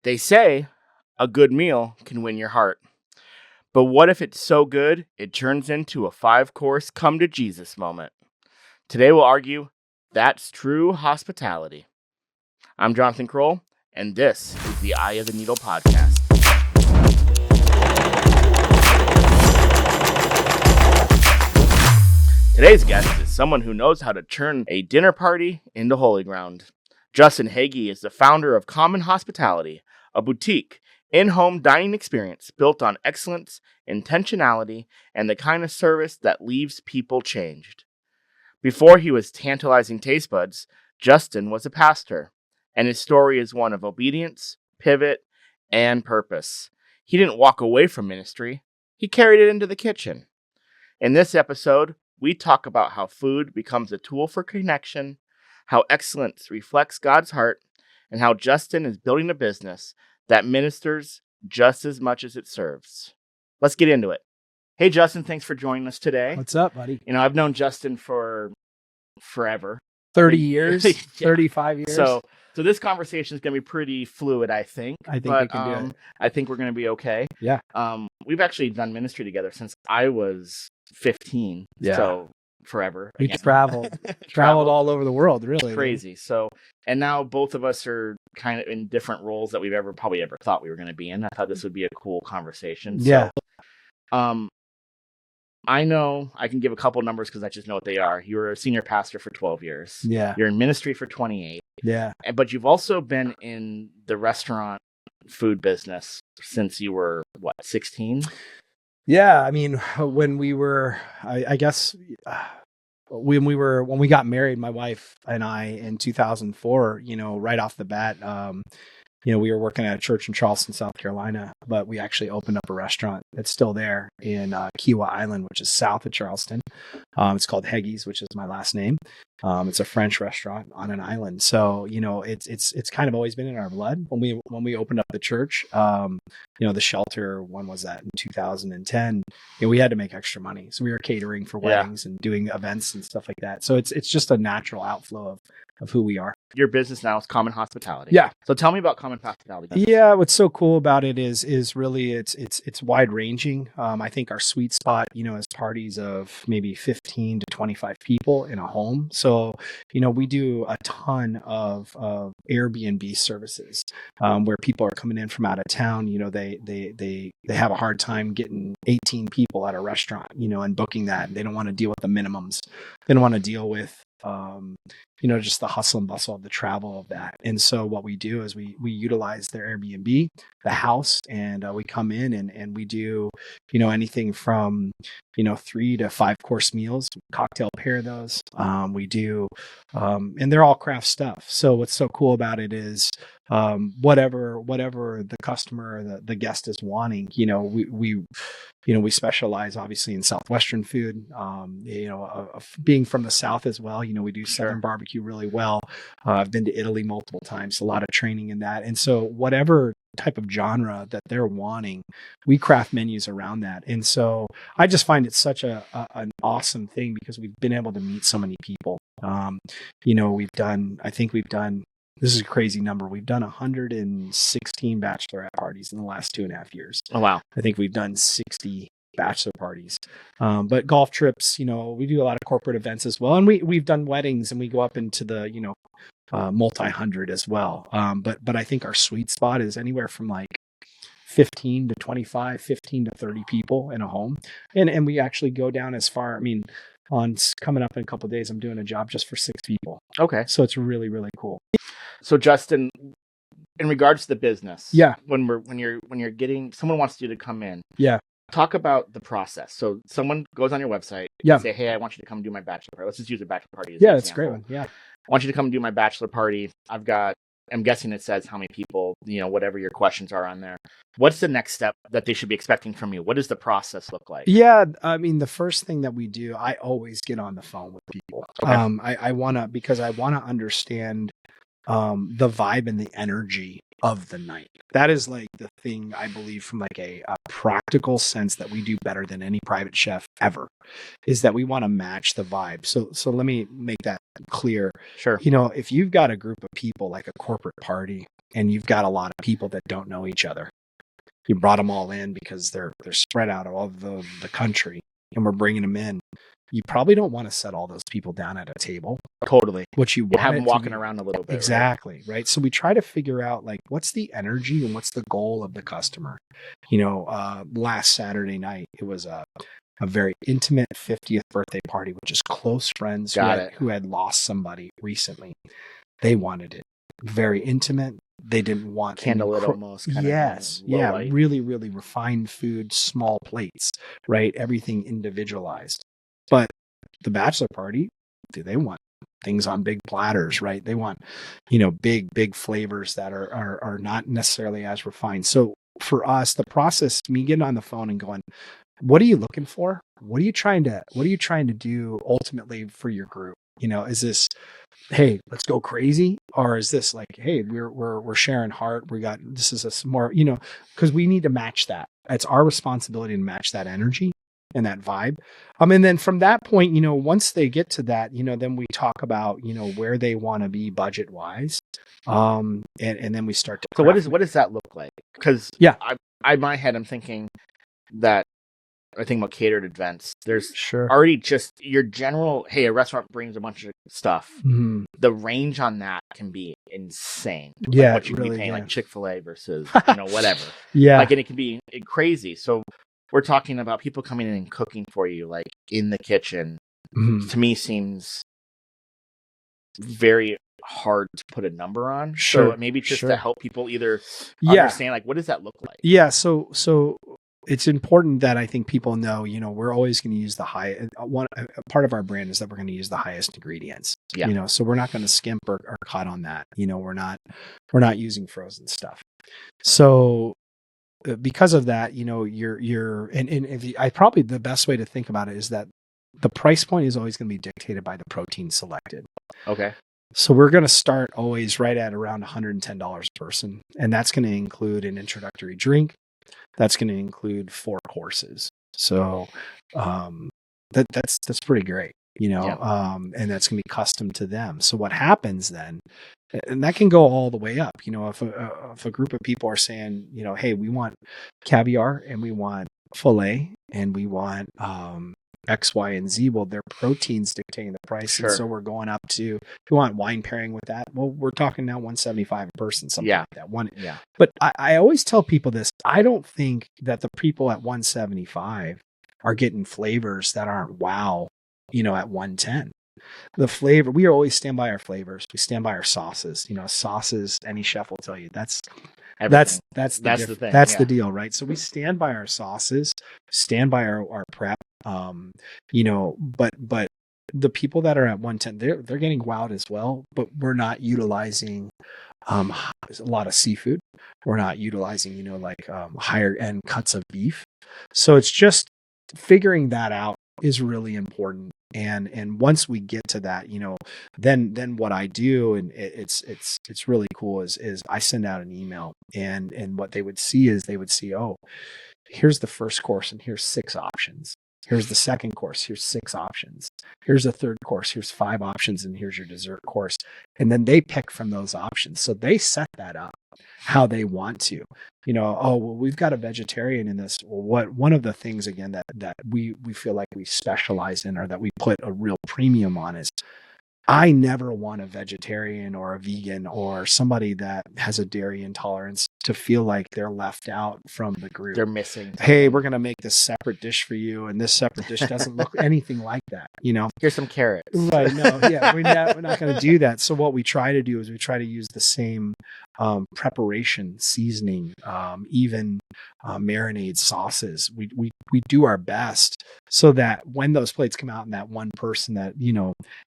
They say a good meal can win your heart. But what if it's so good, it turns into a 5-course come to Jesus moment? Today we'll argue that's true hospitality. I'm Jonathan Kroll, and this is the Eye of the Needle podcast. Today's guest is someone who knows how to turn a dinner party into holy ground. Justin Hege is the founder of Common Hospitality, a boutique, in-home dining experience built on excellence, intentionality, and the kind of service that leaves people changed. Before he was tantalizing taste buds, Justin was a pastor, and his story is one of obedience, pivot, and purpose. He didn't walk away from ministry, he carried it into the kitchen. In this episode, we talk about how food becomes a tool for connection, how excellence reflects God's heart, and how Justin is building a business that ministers just as much as it serves. Let's get into it. Hey, Justin, thanks for joining us today. What's up, buddy? You know, I've known Justin for forever. 30 years, Yeah. 35 years. So this conversation is going to be pretty fluid, I think. I think we can do it. I think we're going to be okay. Yeah. We've actually done ministry together since I was 15. Yeah. So forever. We traveled all over the world, really. It's crazy. So, and now both of us are kind of in different roles that we've probably ever thought we were going to be in. I thought this would be a cool conversation. Yeah. So, I know I can give a couple numbers because I just know what they are. You were a senior pastor for 12 years. Yeah. You're in ministry for 28. Yeah. But you've also been in the restaurant food business since you were, 16? Yeah. I mean, when we were, I guess, when we got married, my wife and I in 2004, right off the bat, we were working at a church in Charleston, South Carolina, but we actually opened up a restaurant that's still there in Kiawah Island, which is south of Charleston. It's called Hege's, which is my last name. It's a French restaurant on an island. So, it's kind of always been in our blood. When we opened up the church, the shelter, when was that, in 2010, we had to make extra money. So we were catering for weddings and doing events and stuff like that. So it's just a natural outflow of who we are. Your business now is Common Hospitality. Yeah. So tell me about Common Hospitality. Yeah, what's so cool about it is really it's wide ranging. I think our sweet spot, is parties of maybe 15 to 25 people in a home. So, we do a ton of Airbnb services where people are coming in from out of town. They have a hard time getting 18 people at a restaurant, and booking that. They don't want to deal with the minimums. They don't want to deal with just the hustle and bustle of the travel of that. And so what we do is we utilize their Airbnb, the house, and we come in and we do, anything from, 3 to 5 course meals, cocktail pair those. We do, and they're all craft stuff. So what's so cool about it is, whatever the customer or the guest is wanting, we specialize obviously in Southwestern food, being from the South as well, we do Southern barbecue really well. I've been to Italy multiple times, a lot of training in that. And so whatever type of genre that they're wanting, we craft menus around that. And so I just find it such an awesome thing because we've been able to meet so many people. We've done, this is a crazy number. We've done 116 bachelorette parties in the last 2.5 years. Oh, wow. I think we've done 60 bachelor parties. But golf trips, we do a lot of corporate events as well. And we've done weddings and we go up into the, multi-hundred as well. But I think our sweet spot is anywhere from like 15 to 25, 15 to 30 people in a home. And we actually go down as far, on coming up in a couple of days, I'm doing a job just for 6 people. Okay. So it's really, really cool. So Justin, in regards to the business, yeah, when you're getting, someone wants you to come in, yeah, talk about the process. So someone goes on your website, yeah, and say, hey, I want you to come do my bachelor party. Let's just use a bachelor party as yeah, an that's a example. great one. Yeah, I want you to come do my bachelor party. I'm guessing it says how many people, whatever your questions are on there. What's the next step that they should be expecting from you? What does the process look like? Yeah, the first thing that we do, I always get on the phone with people. Okay. I want to understand the vibe and the energy of the night. That is like the thing I believe from like a practical sense that we do better than any private chef ever, is that we want to match the vibe. So let me make that clear. Sure. If you've got a group of people like a corporate party, and you've got a lot of people that don't know each other. You brought them all in because they're spread out all over the country, and we're bringing them in. You probably don't want to set all those people down at a table. Totally. What you You want have it them to walking be- around a little bit. exactly, right? So we try to figure out like what's the energy and what's the goal of the customer. Last Saturday night it was a very intimate 50th birthday party with just close friends who had lost somebody recently. They wanted it very intimate. They didn't want Candlelit almost. Yes. Low Yeah. light. Really, really refined food, small plates, right? Everything individualized. But the bachelor party, they want things on big platters, right? They want, big flavors that are not necessarily as refined. So for us, the process, me getting on the phone and going, what are you looking for? What are you trying to do ultimately for your group? Is this, hey, let's go crazy? Or is this like, hey, we're sharing heart. This is a more, because we need to match that. It's our responsibility to match that energy and that vibe. And then from that point, once they get to that, then we talk about, where they want to be budget wise. And then we start to. So what does that look like? Because in my head, I'm thinking that I think about catered events. There's already just your general, hey, a restaurant brings a bunch of stuff. Mm-hmm. The range on that can be insane. Yeah. What you can be paying, like Chick-fil-A versus, whatever. Yeah. And it can be crazy. So we're talking about people coming in and cooking for you, like in the kitchen. Mm-hmm. To me seems very hard to put a number on. Sure. So maybe just to help people either understand, like, what does that look like? Yeah. So it's important that I think people know, we're always going to use the part of our brand is that we're going to use the highest ingredients. Yeah. So we're not going to skimp or cut on that. We're not using frozen stuff. So because of that, I probably the best way to think about it is that the price point is always going to be dictated by the protein selected. Okay. So we're going to start always right at around $110 a person. And that's going to include an introductory drink. That's going to include 4 courses. So that's pretty great, and that's going to be custom to them. So what happens then, and that can go all the way up, if a group of people are saying, hey, we want caviar and we want filet and we want X, Y, and Z. Well, their proteins dictating the price. Sure. And so we're going up to, if you want wine pairing with that, well, we're talking now $175 a person, something like that. But I always tell people this. I don't think that the people at $175 are getting flavors that aren't wow, at $110. The flavor, we always stand by our flavors. We stand by our sauces. Sauces, any chef will tell you that's the thing. That's the deal, right? So we stand by our sauces, stand by our prep. But the people that are at 110, they're getting wowed as well, but we're not utilizing a lot of seafood. We're not utilizing, higher end cuts of beef. So it's just figuring that out is really important. And once we get to that, then what I do, and it's really cool is I send out an email, and what they would see is oh, here's the first course and here's 6 options. Here's the second course. Here's 6 options. Here's the third course. Here's 5 options. And here's your dessert course. And then they pick from those options. So they set that up how they want to, oh, well, we've got a vegetarian in this. Well, one of the things, again, that we feel like we specialize in or that we put a real premium on is I never want a vegetarian or a vegan or somebody that has a dairy intolerance to feel like they're left out from the group. They're missing something. Hey, we're going to make this separate dish for you, and this separate dish doesn't look anything like that, Here's some carrots. Right, no, yeah, we're not going to do that. So what we try to do is we try to use the same preparation, seasoning, even marinade sauces. We do our best so that when those plates come out and that one person that,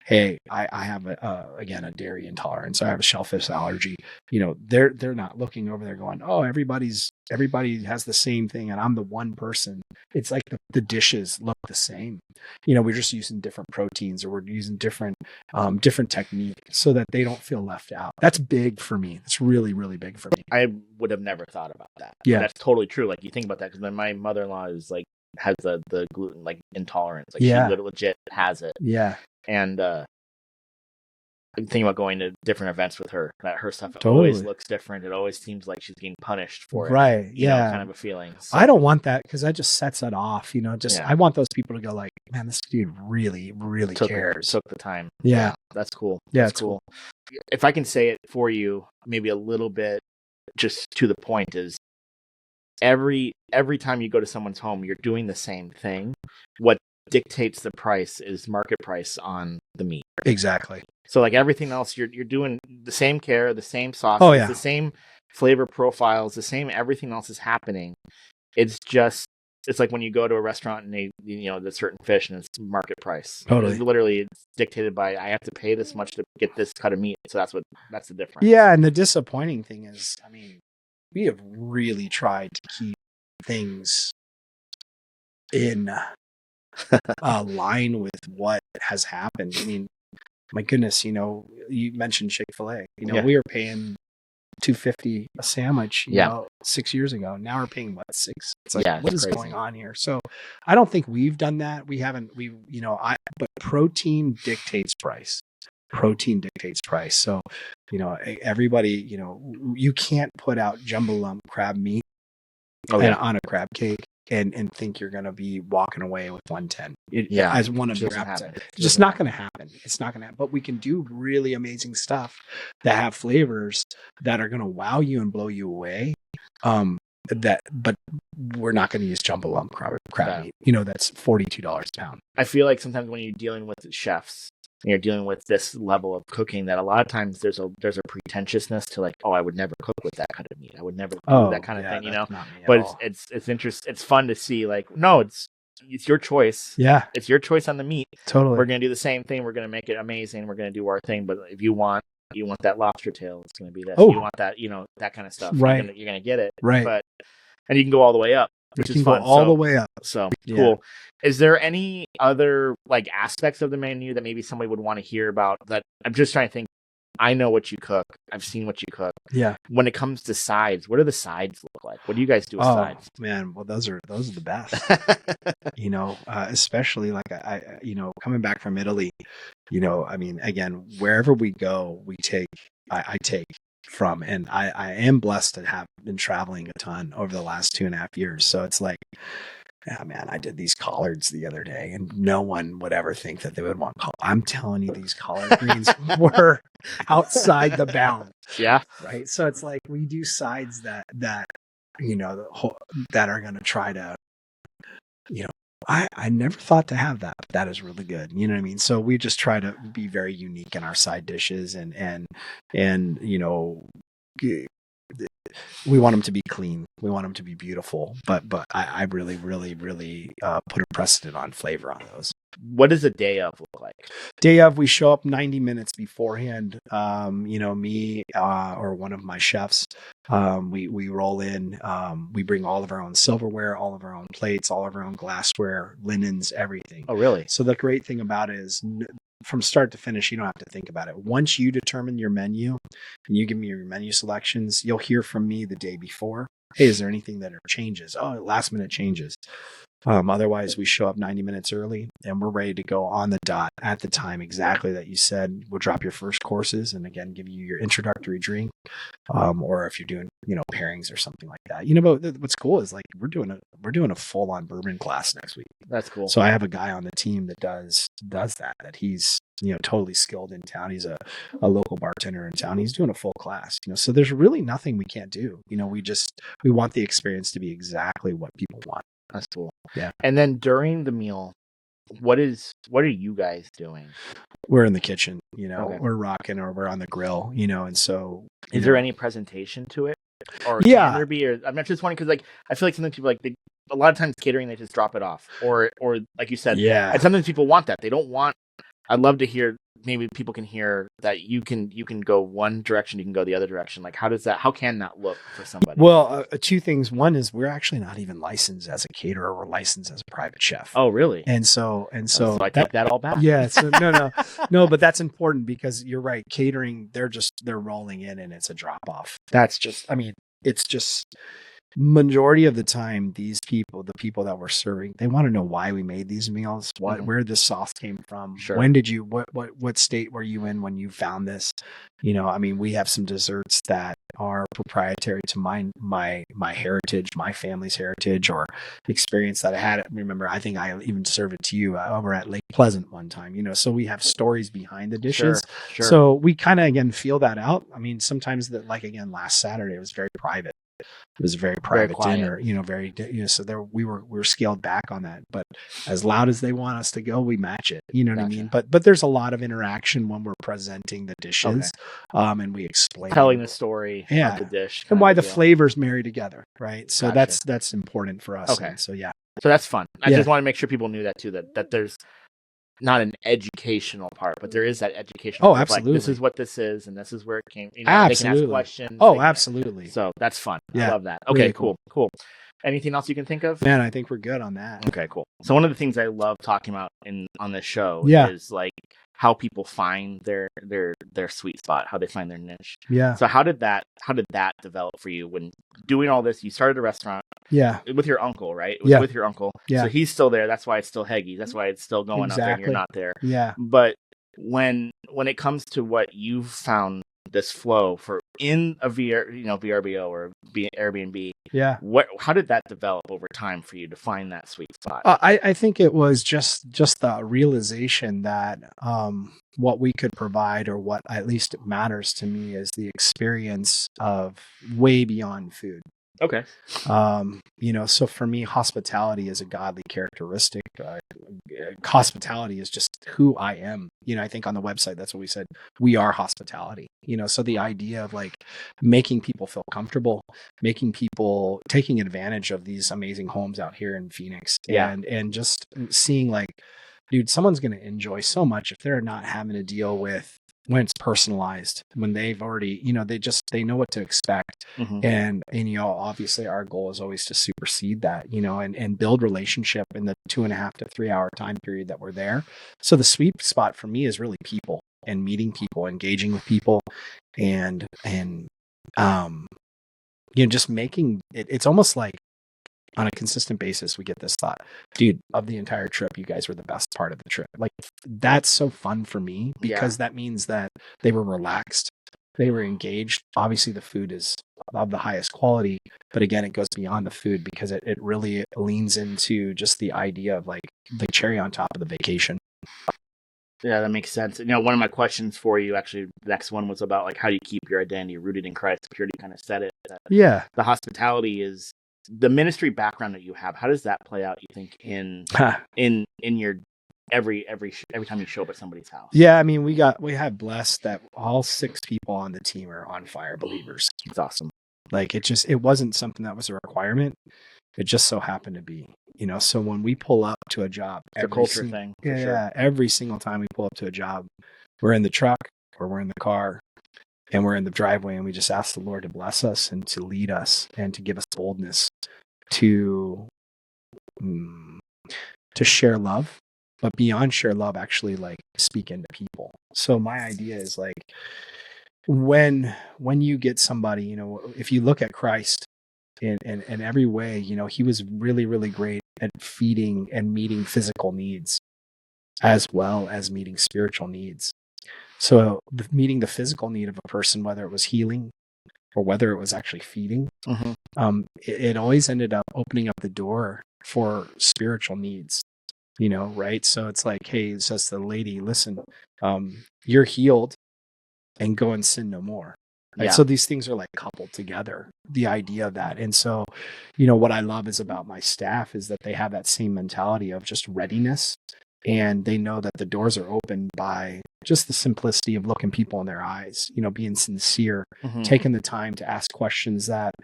hey, I have again, a dairy intolerance, I have a shellfish allergy, they're not looking over there going, oh, everybody has the same thing and I'm the one person. It's like the dishes look the same. We're just using different proteins or we're using different technique so that they don't feel left out. That's big for me. It's really, really big for me. I would have never thought about that. Yeah. But that's totally true. Like you think about that because my mother-in-law is like has the gluten like intolerance. Like she legit has it. Yeah. And thinking about going to different events with her. That her stuff Totally. always looks different. It always seems like she's getting punished for it. Right. You know, Yeah. kind of a feeling. So, I don't want that because that just sets it off. Yeah. I want those people to go like, man, this dude really, really cares. took the time. Yeah. That's cool. Yeah, That's cool. If I can say it for you, maybe a little bit, just to the point, is every time you go to someone's home, you're doing the same thing. What dictates the price is market price on the meat. Exactly. So like everything else, you're doing the same care, the same sauces, Oh, yeah. the same flavor profiles, the same everything else is happening. It's like when you go to a restaurant and they, the certain fish and it's market price. Totally. It's literally dictated by, I have to pay this much to get this cut of meat. So that's the difference. Yeah. And the disappointing thing is, I mean, we have really tried to keep things in line with what has happened. I mean, my goodness, you mentioned Chick-fil-A. We were paying $2.50 a sandwich, 6 years ago. Now we're paying what, $6? It's like, what is going on here? So I don't think we've done that. We haven't. But protein dictates price. So, everybody, you can't put out jumbo lump crab meat on a crab cake and think you're going to be walking away with 110. As one of your appetites. It's just not going to happen. It's not going to happen. But we can do really amazing stuff that have flavors that are going to wow you and blow you away. But we're not going to use jumbo lump crab meat. That's $42 a pound. I feel like sometimes when you're dealing with chefs, and you're dealing with this level of cooking, that a lot of times there's a pretentiousness to like, oh, I would never cook with that kind of meat. I would never do that kind of thing, But it's interesting. It's fun to see. Like, no, it's your choice. Yeah, it's your choice on the meat. Totally. We're gonna do the same thing. We're gonna make it amazing. We're gonna do our thing. But if you want that lobster tail, it's gonna be this. You want that, that kind of stuff. Right. You're gonna get it. Right. And you can go all the way up. Which is fun. All the way up. So cool. Is there any other like aspects of the menu that maybe somebody would want to hear about? That I'm just trying to think. I know what you cook. I've seen what you cook. Yeah. When it comes to sides, what do the sides look like? What do you guys do with sides? Man, well, those are the best. Especially like I coming back from Italy. I mean, again, wherever we go, I take from, and I am blessed to have been traveling a ton over the last 2.5 years. So it's like, yeah, man, I did these collards the other day and no one would ever think that they would want collard. I'm telling you, these collard greens were outside the bounds. Yeah. Right. So it's like, we do sides that that are going to try to, I never thought to have that. But that is really good. You know what I mean? So we just try to be very unique in our side dishes and we want them to be clean. We want them to be beautiful. But I really, really, really put a precedent on flavor on those. What does a day of look like? Day of, we show up 90 minutes beforehand. Me or one of my chefs, we roll in. We bring all of our own silverware, all of our own plates, all of our own glassware, linens, everything. Oh, really? So the great thing about it is, from start to finish, you don't have to think about it. Once you determine your menu and you give me your menu selections, you'll hear from me the day before. Hey, is there anything that changes? Oh, last minute changes. Otherwise, we show up 90 minutes early and we're ready to go on the dot at the time exactly that you said. We'll drop your first courses and again give you your introductory drink, or if you're doing pairings or something like that. But what's cool is like we're doing a full on bourbon class next week. That's cool. So I have a guy on the team that does that he's totally skilled in town. He's a local bartender in town. He's doing a full class. So there's really nothing we can't do. We want the experience to be exactly what people want. That's cool. Yeah. And then during the meal, what are you guys doing? We're in the kitchen, Okay. We're rocking or we're on the grill, and so. Is there any presentation to it? Or yeah. Can there be? Or I'm not just wondering because I feel like sometimes people a lot of times catering, they just drop it off. Or like you said, yeah. And sometimes people want that. They don't want. I'd love to hear. Maybe people can hear that you can go one direction, you can go the other direction. Like, how can that look for somebody? Well, two things. One is we're actually not even licensed as a caterer. We're licensed as a private chef. Oh, really? And so I take that all back. Yeah. So no, but that's important because you're right. Catering, they're rolling in and it's a drop off. That's just, it's just, majority of the time, the people that we're serving, they want to know why we made these meals, where this sauce came from. Sure. When did you, what state were you in when you found this? I mean, we have some desserts that are proprietary to my heritage, my family's heritage, or experience that I had. Remember, I think I even served it to you over at Lake Pleasant one time. So we have stories behind the dishes. Sure. So we kind of, again, feel that out. I mean, sometimes like, again, last Saturday, it was very private. It was a very private dinner, so there we were scaled back on that, but as loud as they want us to go, we match it. You know what I mean? But there's a lot of interaction when we're presenting the dishes, and we explain telling the story of the dish and why the flavors marry together, right? So that's important for us. Okay. And so so that's fun. I just want to make sure people knew that too. That there's not an educational part, but there is that educational part. Absolutely. Like, this is what this is, and this is where it came. Absolutely. They can ask questions. Absolutely. So that's fun. Yeah. I love that. Okay, really cool. Anything else you can think of? Man, I think we're good on that. Okay, cool. So one of the things I love talking about on this show is like how people find their sweet spot, how they find their niche. Yeah. So how did that develop for you when doing all this? You started a restaurant. Yeah. With your uncle, right? It was with your uncle. Yeah. So he's still there. That's why it's still Hege. That's why it's still going out there and you're not there. Yeah. But when it comes to what you've found this flow for in a VRBO or Airbnb, how did that develop over time for you to find that sweet spot? I think it was just the realization that what we could provide, or what at least matters to me, is the experience of way beyond food. Okay. So for me, hospitality is a godly characteristic. Hospitality is just who I am. I think on the website, that's what we said. We are hospitality. So the idea of like making people feel comfortable, taking advantage of these amazing homes out here in Phoenix, and just seeing like, dude, someone's going to enjoy so much if they're not having to deal with when it's personalized, when they've already, they know what to expect. Mm-hmm. And obviously our goal is always to supersede that, and build relationship in the 2.5 to 3 hour time period that we're there. So the sweet spot for me is really people, and meeting people, engaging with people, and just making it. It's almost like on a consistent basis, we get this thought, dude, of the entire trip, you guys were the best part of the trip. Like, that's so fun for me, because that means that they were relaxed, they were engaged. Obviously the food is of the highest quality, but again, it goes beyond the food, because it really leans into just the idea of like the cherry on top of the vacation. Yeah, that makes sense. One of my questions for you, actually, the next one was about like, how do you keep your identity rooted in Christ? You already kind of said it. The hospitality is the ministry background that you have. How does that play out, you think, in your every time you show up at somebody's house? Yeah, I mean, we have blessed that all 6 people on the team are on fire believers. It's awesome. Like, it wasn't something that was a requirement. It just so happened to be, so when we pull up to a job, it's a culture thing. Sure. Every single time we pull up to a job, we're in the truck or we're in the car, and we're in the driveway, and we just ask the Lord to bless us and to lead us and to give us boldness to share love, but beyond share love, actually like speak into people. So my idea is like, when you get somebody, if you look at Christ in every way, he was really, really great at feeding and meeting physical needs as well as meeting spiritual needs. So meeting the physical need of a person, whether it was healing or whether it was actually feeding, it always ended up opening up the door for spiritual needs, right? So it's like, hey, it says to the lady, listen, you're healed, and go and sin no more. Right? So these things are like coupled together, the idea of that. And so, what I love is about my staff is that they have that same mentality of just readiness, and they know that the doors are opened by just the simplicity of looking people in their eyes, being sincere, taking the time to ask questions that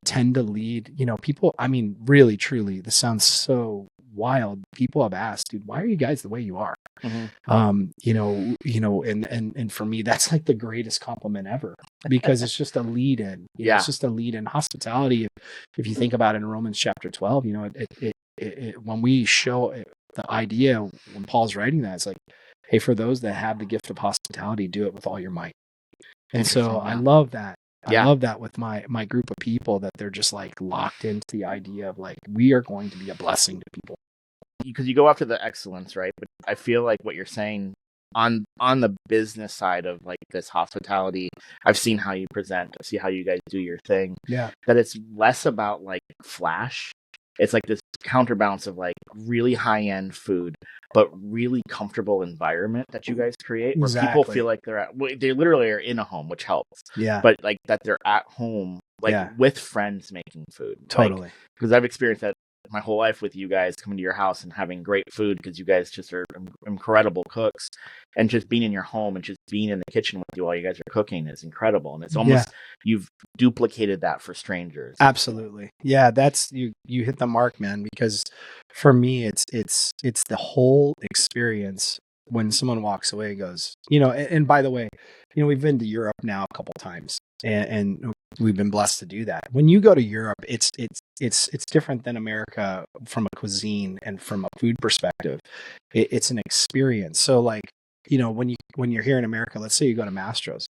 tend to lead, people. I mean, really, truly, this sounds so wild. People have asked, dude, why are you guys the way you are? And for me, that's like the greatest compliment ever, because it's just a lead in. It's just a lead in hospitality. If you think about it in Romans chapter 12, when we show the idea, when Paul's writing that, it's like, hey, for those that have the gift of hospitality, do it with all your might. And so I love that. I love that with my group of people, that they're just like locked into the idea of like, we are going to be a blessing to people. Because you go after the excellence, right? But I feel like what you're saying on the business side of like this hospitality, I've seen how you present, I see how you guys do your thing. Yeah. That it's less about like flash. It's like this counterbalance of like really high end food, but really comfortable environment that you guys create, where people feel like they literally are in a home, which helps. Yeah. But like that they're at home, like with friends making food. Totally. Because I've experienced that my whole life with you guys coming to your house and having great food, because you guys just are incredible cooks, and just being in your home and just being in the kitchen with you while you guys are cooking is incredible. And it's almost you've duplicated that for strangers. Absolutely. Yeah, that's you hit the mark, man, because for me it's the whole experience. When someone walks away and goes, and by the way, we've been to Europe now a couple times, and we've been blessed to do that. When you go to Europe, it's different than America from a cuisine and from a food perspective. It's an experience. So like, when you're here in America, let's say you go to Mastro's,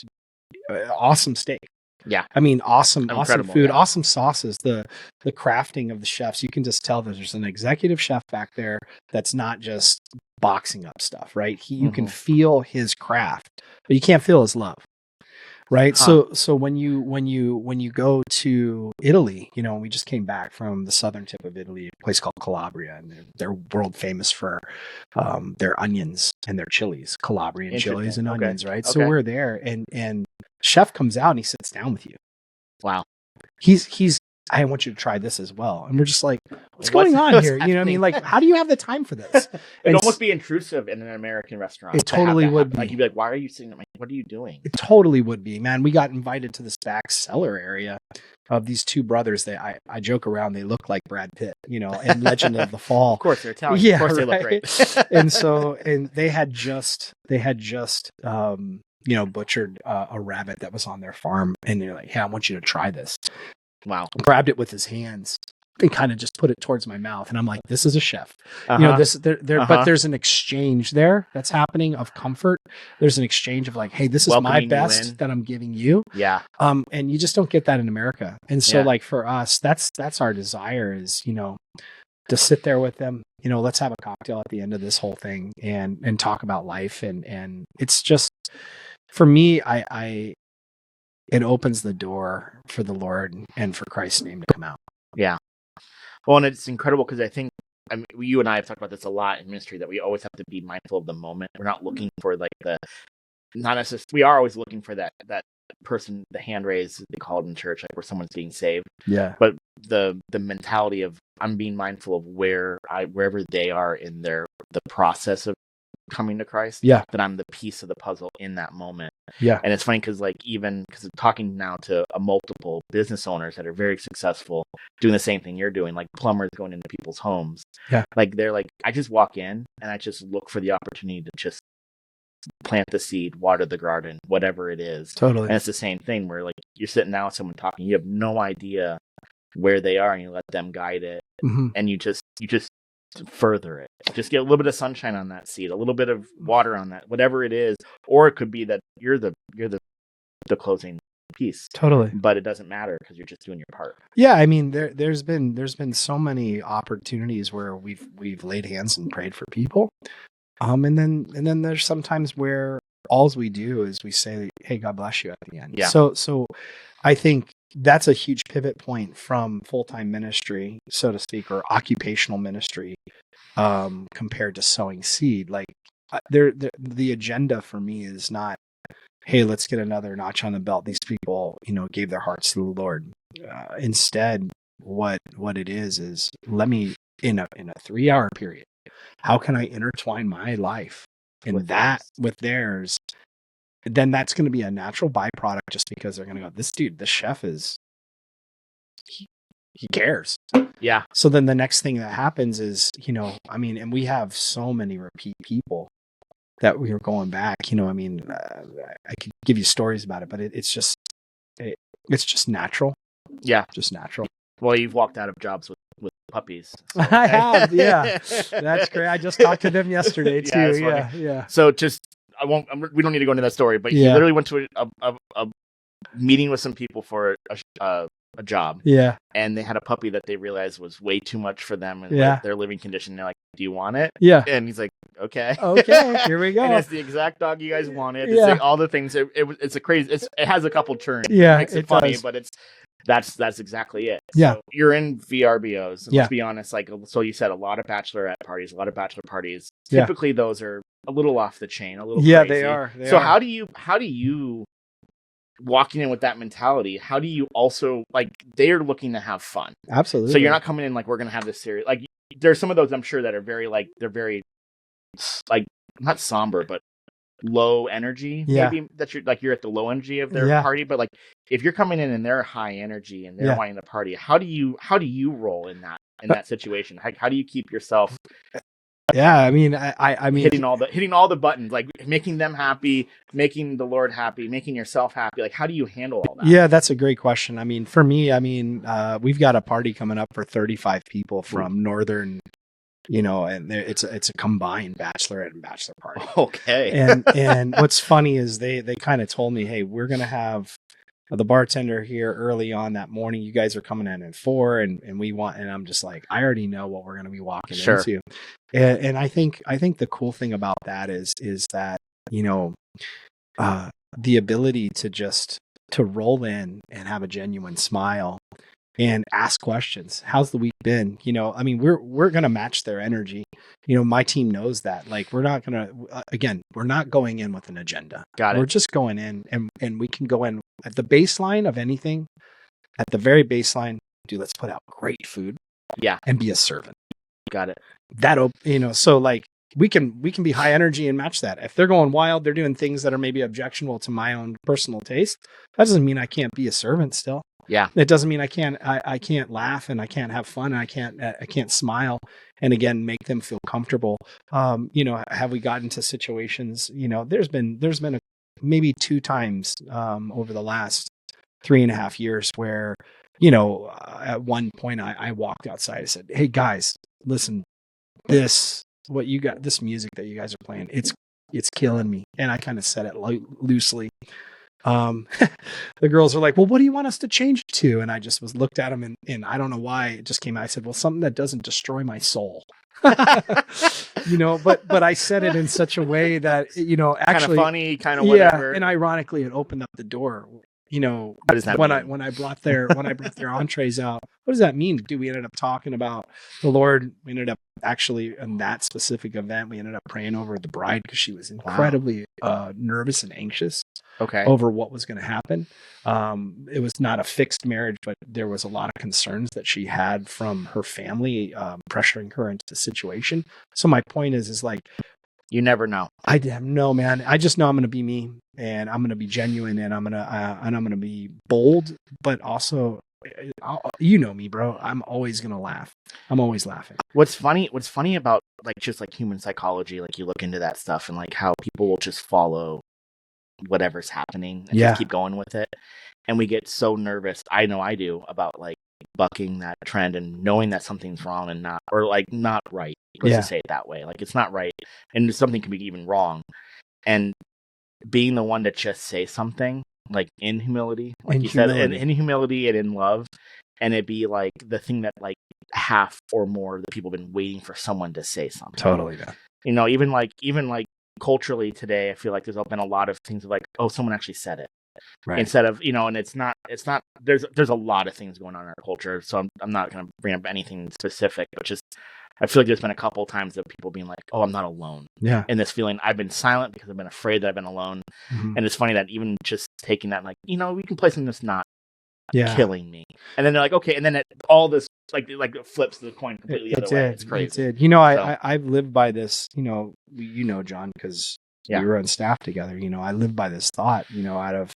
awesome steak. Yeah. I mean, awesome food, yeah. Awesome sauces, the crafting of the chefs. You can just tell that there's an executive chef back there that's not just boxing up stuff, right? You can feel his craft, but you can't feel his love. Right. So when you go to Italy, we just came back from the southern tip of Italy, a place called Calabria, and they're world famous for their onions and their chilies, Calabrian chilies and onions. Right. So we're there, and chef comes out and he sits down with you. Wow. He's I want you to try this as well. And we're just like, what's going on here? You know what I mean? Like, how do you have the time for this? It'd almost be intrusive in an American restaurant. It totally would be. Like, you'd be like, why are you sitting there? What are you doing? It totally would be, man. We got invited to this back cellar area of these two brothers. I joke around, they look like Brad Pitt, and Legend of the Fall. Of course, they're Italian. Yeah, of course, they look great. and they had just butchered a rabbit that was on their farm, and they're like, hey, I want you to try this. Wow. Grabbed it with his hands and kind of just put it towards my mouth. And I'm like, this is a chef. But there's an exchange there that's happening of comfort. There's an exchange of like, hey, this is my best that I'm giving you. Yeah. And you just don't get that in America. And so like for us, that's our desire is, to sit there with them, let's have a cocktail at the end of this whole thing and talk about life. And it's just, for me, it opens the door for the Lord and for Christ's name to come out. Yeah. Well, and it's incredible because I think, you and I have talked about this a lot in ministry, that we always have to be mindful of the moment. We're not looking for like not necessarily, we are always looking for that person, the hand raised, they call it in church, like where someone's being saved. Yeah. But the mentality of I'm being mindful of wherever they are in the process of coming to Christ, that I'm the piece of the puzzle in that moment. Yeah. And it's funny because I'm talking now to multiple business owners that are very successful doing the same thing you're doing, like plumbers going into people's homes. Yeah. Like they're like, I just walk in and I just look for the opportunity to just plant the seed, water the garden, whatever it is. Totally. And it's the same thing where like you're sitting down with someone talking, you have no idea where they are, and you let them guide it. And you just further it. Just get a little bit of sunshine on that seed, a little bit of water on that, whatever it is. Or it could be that you're the closing piece. Totally. But it doesn't matter because you're just doing your part. Yeah, I mean, there's been so many opportunities where we've laid hands and prayed for people. And then there's sometimes where all we do is we say, hey, God bless you at the end. Yeah. So I think that's a huge pivot point from full-time ministry, so to speak, or occupational ministry, compared to sowing seed. Like the agenda for me is not, hey, let's get another notch on the belt. These people, gave their hearts to the Lord. Instead, what it is let me in a 3-hour period, how can I intertwine my life with theirs? Then that's going to be a natural byproduct, just because they're going to go, this chef he cares. Yeah. So then the next thing that happens is, and we have so many repeat people that we are going back, I could give you stories about it, but it's just natural. Yeah. Just natural. Well, you've walked out of jobs with puppies. So. I have. Yeah. That's great. I just talked to them yesterday too. Yeah. So we don't need to go into that story, but he literally went to a meeting with some people for a job. Yeah. And they had a puppy that they realized was way too much for them and Yeah. their living condition. They're like, "Do you want it?" Yeah. And he's like, "Okay, Okay, here we go. And it's the exact dog you guys wanted. Yeah. It's like all the things. It's a crazy. It has a couple turns. Yeah, it makes it funny, does. but that's exactly it. Yeah. So you're in VRBOs. Yeah. Let's be honest. Like, so you said a lot of bachelorette parties, a lot of bachelor parties. Yeah. Typically, those are a little off the chain, a little Yeah, crazy. they are. They so are. how do you walking in with that mentality? How do you also like they're looking to have fun? Absolutely. So you're not coming in like we're gonna have this serious. Like there's some of those I'm sure that are very like they're very like not somber but low energy. Yeah. Maybe that you're at the low energy of their Yeah. party. But like if you're coming in and they're high energy and they're wanting to party, how do you roll in that situation? How do you keep yourself? Yeah, I mean, I mean, hitting all the buttons, like making them happy, making the Lord happy, making yourself happy. Like, how do you handle all that? Yeah, that's a great question. I mean, for me, we've got a party coming up for 35 people from Northern, and it's a combined bachelorette and bachelor party. Okay. And what's funny is they kind of told me, hey, we're gonna have the bartender here early on that morning. You guys are coming in at 4 and we want, and I'm just like, I already know what we're going to be walking into. And I think the cool thing about that is that, the ability to roll in and have a genuine smile and ask questions. How's the week been? We're going to match their energy. My team knows that. Like, we're not going to, we're not going in with an agenda. Got it. We're just going in and we can go in at the baseline of anything, at the very baseline, dude, let's put out great food. Yeah. And be a servant. Got it. So like we can be high energy and match that. If they're going wild, they're doing things that are maybe objectionable to my own personal taste. That doesn't mean I can't be a servant still. Yeah. It doesn't mean I can't laugh and I can't have fun and I can't smile and again make them feel comfortable. Have we gotten to situations, there's been maybe 2 times over the last 3.5 years where, at one point I walked outside and said, "Hey guys, listen, this music that you guys are playing, it's killing me." And I kind of said it loosely. The girls are like, "Well, what do you want us to change it to?" And I just looked at them and I don't know why it just came out. I said, "Well, something that doesn't destroy my soul." But I said it in such a way that, actually kind of funny, kind of whatever. Yeah, and ironically it opened up the door. What does that mean? when I brought their entrees out, what does that mean? Dude, we ended up talking about the Lord. We ended up actually in that specific event, we ended up praying over the bride because she was incredibly nervous and anxious over what was going to happen. It was not a fixed marriage, but there was a lot of concerns that she had from her family pressuring her into the situation. So my point is like, you never know. I have no, man. I just know I'm going to be me and I'm going to be genuine and I'm going to be bold, but also, me, bro. I'm always going to laugh. I'm always laughing. What's funny about like just like human psychology, like you look into that stuff and like how people will just follow whatever's happening and just keep going with it. And we get so nervous. I know I do about like bucking that trend and knowing that something's wrong and not right. Let's just say it that way. Like it's not right. And something can be even wrong. And being the one to just say something like in humility, like you said, in humility and in love, and it be like the thing that like half or more of the people have been waiting for someone to say something. Totally. Yeah. Even like culturally today, I feel like there's been a lot of things like, oh, someone actually said it. Right. Instead of, and it's not, there's a lot of things going on in our culture. So I'm not going to bring up anything specific, but just, I feel like there's been a couple of times of people being like, oh, I'm not alone. Yeah. And this feeling, I've been silent because I've been afraid that I've been alone. Mm-hmm. And it's funny that even just taking that, like, we can play something that's not killing me. And then they're like, okay. And then all this, like it flips the coin completely the other way. It's crazy. It did. I've lived by this, John, because we were on staff together. I live by this thought, out of,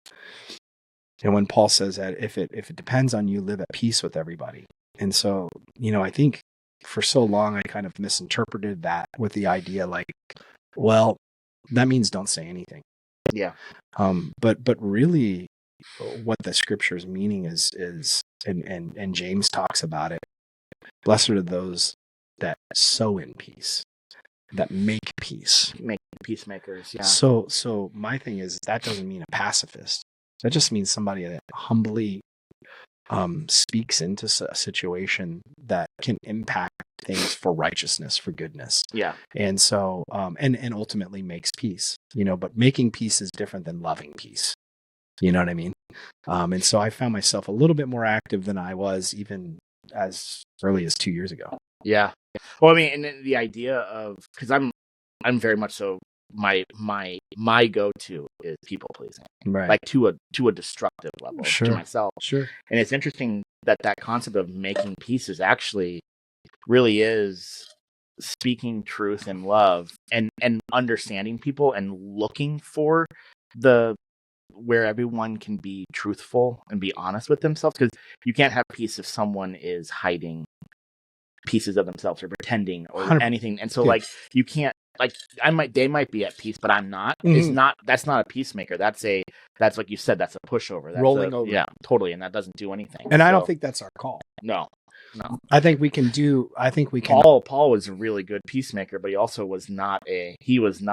when Paul says that if it depends on you, live at peace with everybody. And so, I think for so long, I kind of misinterpreted that with the idea like, well, that means don't say anything. Yeah. But really what the scripture's meaning is, and James talks about it. Blessed are those that sow in peace, that make peace. Make peacemakers. Yeah. So my thing is that doesn't mean a pacifist. That just means somebody that humbly speaks into a situation that can impact things for righteousness, for goodness. Yeah. And so, and ultimately makes peace, but making peace is different than loving peace. You know what I mean? And so I found myself a little bit more active than I was even as early as 2 years ago. Yeah. Well, I mean, and then the idea of, because I'm very much so, my go-to is people pleasing, Right. like to a destructive level to myself. Sure. And it's interesting that concept of making peace is actually really is speaking truth and love and understanding people and looking for where everyone can be truthful and be honest with themselves, because you can't have peace if someone is hiding pieces of themselves or pretending or 100%. anything. And so Yeah. like you can't, like they might be at peace, but I'm not. Mhm. That's not a peacemaker. That's like you said, that's a pushover. That's Rolling over. Yeah, totally. And that doesn't do anything. And I don't think that's our call. No. I think we can. Paul was a really good peacemaker, but he also was not he wasn't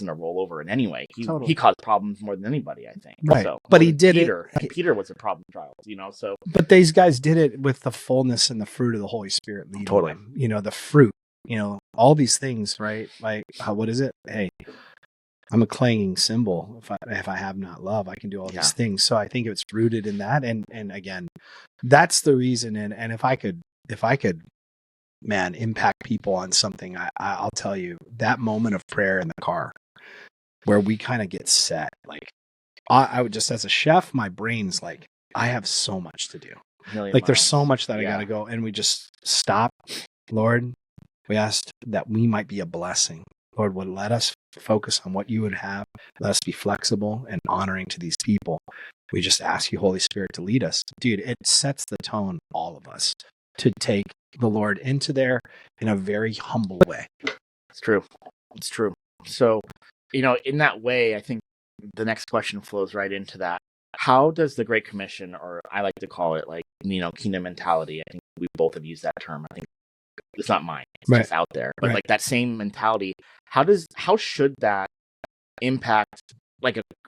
a rollover in any way. Totally. He caused problems more than anybody, I think. Right. So, but he did Peter, it. And Peter was a problem child, so. But these guys did it with the fullness and the fruit of the Holy Spirit leading Totally. them. The fruit, all these things, right? Like, what is it? Hey, I'm a clanging cymbal. If I have not love, I can do all these things. So I think it's rooted in that. And again, that's the reason. And if I could, man, impact people on something, I'll tell you that moment of prayer in the car where we kind of get set. Like I would just, as a chef, my brain's like, I have so much to do. There's so much that I got to go. And we just stop. Lord, we asked that we might be a blessing. Lord, would let us focus on what you would have. Let us be flexible and honoring to these people. We just ask you, Holy Spirit, to lead us. Dude, it sets the tone, all of us, to take the Lord into there in a very humble way. It's true. So, in that way, I think the next question flows right into that. How does the Great Commission, or I like to call it kingdom mentality, I think we both have used that term. I think it's not mine. It's just out there. But like that same mentality, how should that impact,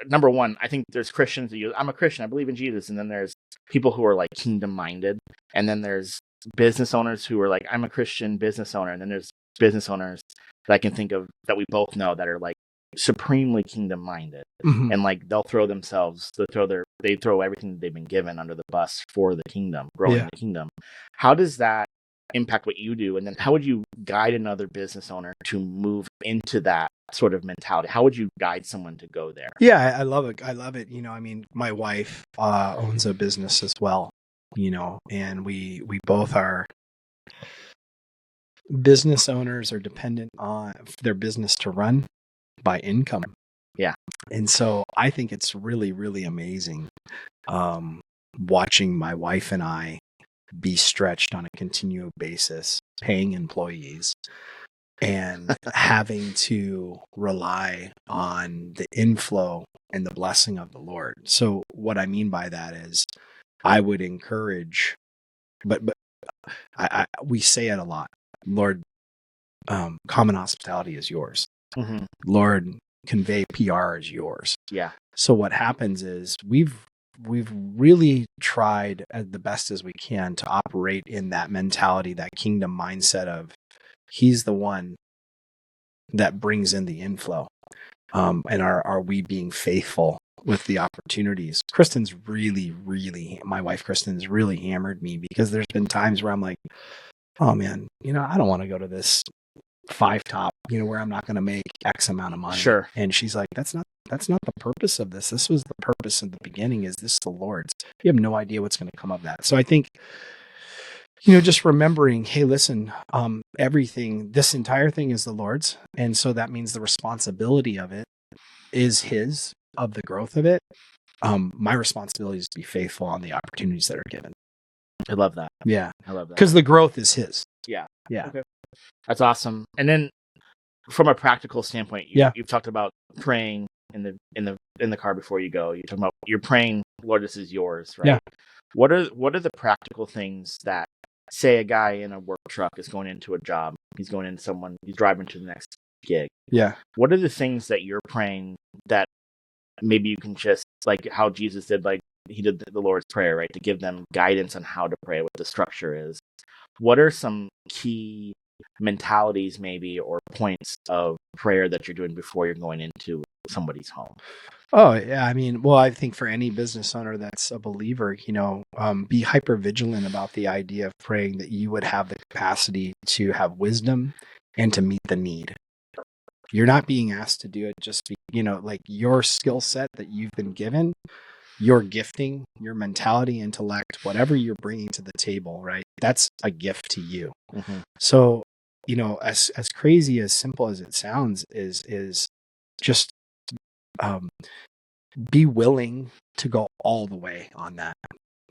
number one, I think there's Christians I'm a Christian, I believe in Jesus. And then there's people who are like kingdom minded. And then there's business owners who are like, I'm a Christian business owner. And then there's business owners that I can think of that we both know that are like supremely kingdom minded. Mm-hmm. And like they throw everything they've been given under the bus for the kingdom, growing the kingdom. How does that impact what you do? And then how would you guide another business owner to move into that sort of mentality? How would you guide someone to go there? Yeah, I love it. My wife owns a business as well, and we both are business owners, are dependent on their business to run by income. Yeah. And so I think it's really, really amazing watching my wife and I be stretched on a continual basis, paying employees and having to rely on the inflow and the blessing of the Lord. So what I mean by that is I would encourage, but we say it a lot, Lord, common hospitality is yours. Mm-hmm. Lord, convey PR is yours. Yeah. So what happens is we've really tried the best as we can to operate in that mentality, that kingdom mindset of he's the one that brings in the inflow. And are we being faithful with the opportunities? Kristen's my wife Kristen's really hammered me because there's been times where I'm like, oh man, I don't want to go to this 5-top, where I'm not going to make X amount of money. Sure. And she's like, that's not the purpose of this. This was the purpose in the beginning. Is this the Lord's? You have no idea what's going to come of that. So I think, just remembering, hey, listen, this entire thing is the Lord's. And so that means the responsibility of it is his, of the growth of it. My responsibility is to be faithful on the opportunities that are given. I love that. Yeah. I love that. Because the growth is his. Yeah. Yeah. Okay. That's awesome. And then from a practical standpoint, you've talked about praying in the car before you go. You're praying, Lord, this is yours, right? Yeah. What are the practical things that, say, a guy in a work truck is going into a job, he's driving to the next gig. Yeah. What are the things that you're praying that maybe you can just, like how Jesus did, like he did the Lord's Prayer, right? To give them guidance on how to pray, what the structure is. What are some key mentalities maybe or points of prayer that you're doing before you're going into somebody's home? Oh, yeah. I mean, well, I think for any business owner that's a believer, be hyper vigilant about the idea of praying that you would have the capacity to have wisdom and to meet the need. You're not being asked to do it just, like your skill set that you've been given, your gifting, your mentality, intellect, whatever you're bringing to the table, right? That's a gift to you. Mm-hmm. So, as crazy, as simple as it sounds, is just be willing to go all the way on that.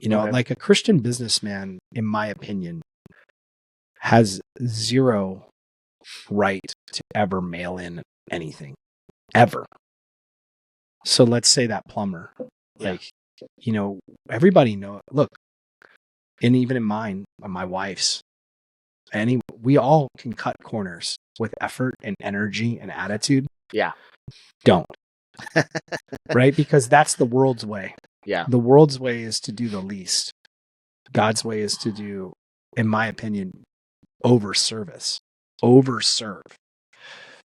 Okay. Like a Christian businessman, in my opinion, has zero right to ever mail in anything, ever. So let's say that plumber, Yeah. everybody look, and even in mine, my wife's, we all can cut corners with effort and energy and attitude. Yeah. Don't. Right? Because that's the world's way. Yeah. The world's way is to do the least. God's way is to do, in my opinion, overserve.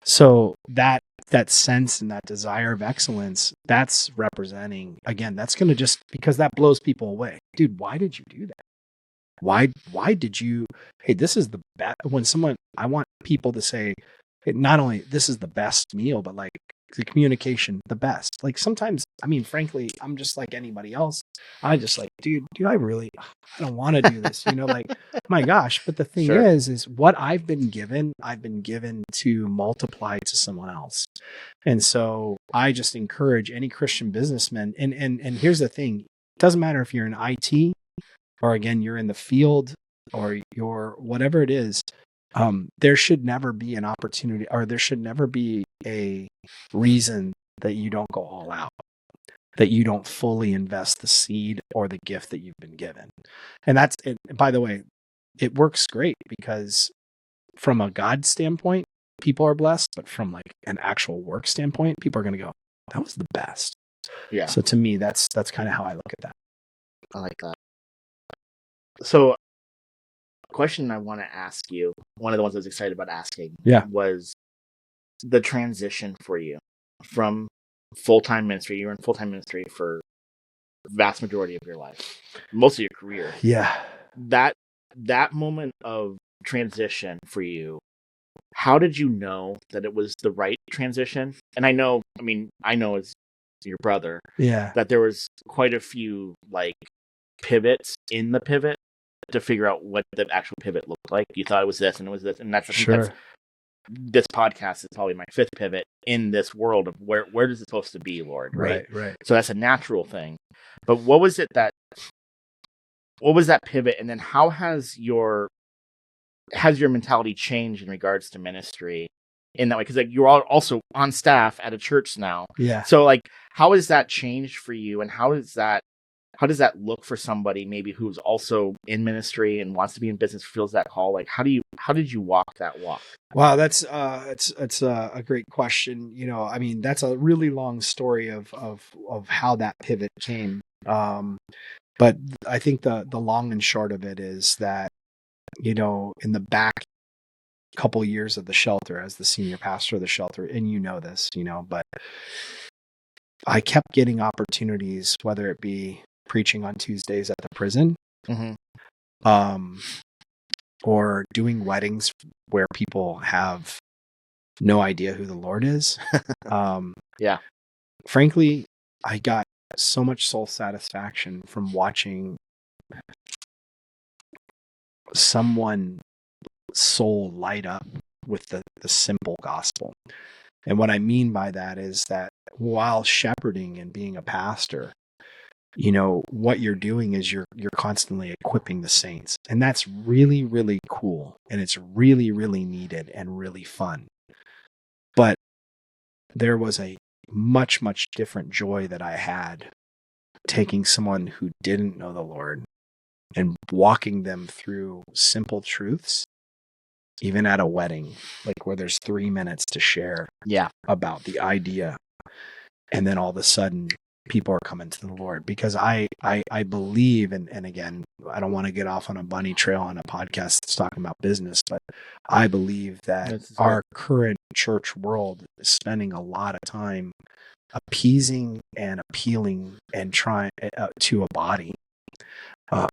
So that sense and that desire of excellence, that's representing, again, that's going to just, because that blows people away. Dude, why did you do that? Why did you, hey, this is the best. I want people to say, hey, not only this is the best meal, but like the communication, the best. Like sometimes, I mean, frankly, I'm just like anybody else. I just like, dude, I don't want to do this, like, my gosh. But the thing Sure. is what I've been given to multiply to someone else. And so I just encourage any Christian businessman. And here's the thing. It doesn't matter if you're in IT, or again, you're in the field, or you're whatever it is, there should never be an opportunity, or there should never be a reason that you don't go all out, that you don't fully invest the seed or the gift that you've been given. And that's it. By the way, it works great because from a God standpoint, people are blessed, but from like an actual work standpoint, people are going to go, that was the best. Yeah. So to me, that's kind of how I look at that. I like that. So, a question I want to ask you, one of the ones I was excited about asking, was the transition for you from full-time ministry. You were in full-time ministry for the vast majority of your life, most of your career. Yeah. That moment of transition for you, how did you know that it was the right transition? And I know as your brother, that there was quite a few like pivots in the pivot to figure out what the actual pivot looked like. You thought it was this and it was this, and that's this podcast is probably my fifth pivot in this world of where is it supposed to be, Lord, right? So that's a natural thing. But what was that pivot, and then how has your mentality changed in regards to ministry in that way? Because like you're also on staff at a church now. Yeah. So like, how has that changed for you, and how does that look for somebody maybe who's also in ministry and wants to be in business, feels that call? Like, how did you walk that walk? Wow, that's it's a great question. I mean, that's a really long story of how that pivot came. But I think the long and short of it is that, in the back couple years of the shelter as the senior pastor of the shelter, and this, but I kept getting opportunities, whether it be preaching on Tuesdays at the prison, or doing weddings where people have no idea who the Lord is. Frankly, I got so much soul satisfaction from watching someone soul light up with the simple gospel. And what I mean by that is that while shepherding and being a pastor, what you're doing is you're constantly equipping the saints. And that's really, really cool. And it's really, really needed and really fun. But there was a much, much different joy that I had taking someone who didn't know the Lord and walking them through simple truths, even at a wedding, like where there's 3 minutes to share about the idea. and then all of a sudden people are coming to the Lord. Because I believe, and again, I don't want to get off on a bunny trail on a podcast that's talking about business, but I believe that our current church world is spending a lot of time appeasing and appealing and trying to a body.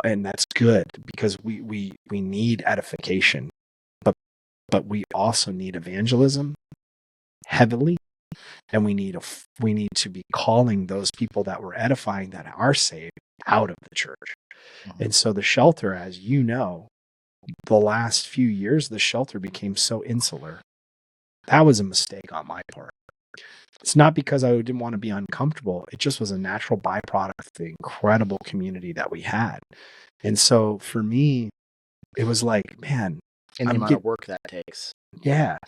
And that's good, because we need edification, but we also need evangelism heavily, and we need to be calling those people that we're edifying that are saved out of the church. Mm-hmm. And so the shelter, as you know, the last few years, the shelter became so insular. That was a mistake on my part. It's not because I didn't want to be uncomfortable. It just was a natural byproduct of the incredible community that we had. And so for me, it was like, man, and the amount of work that takes. Yeah.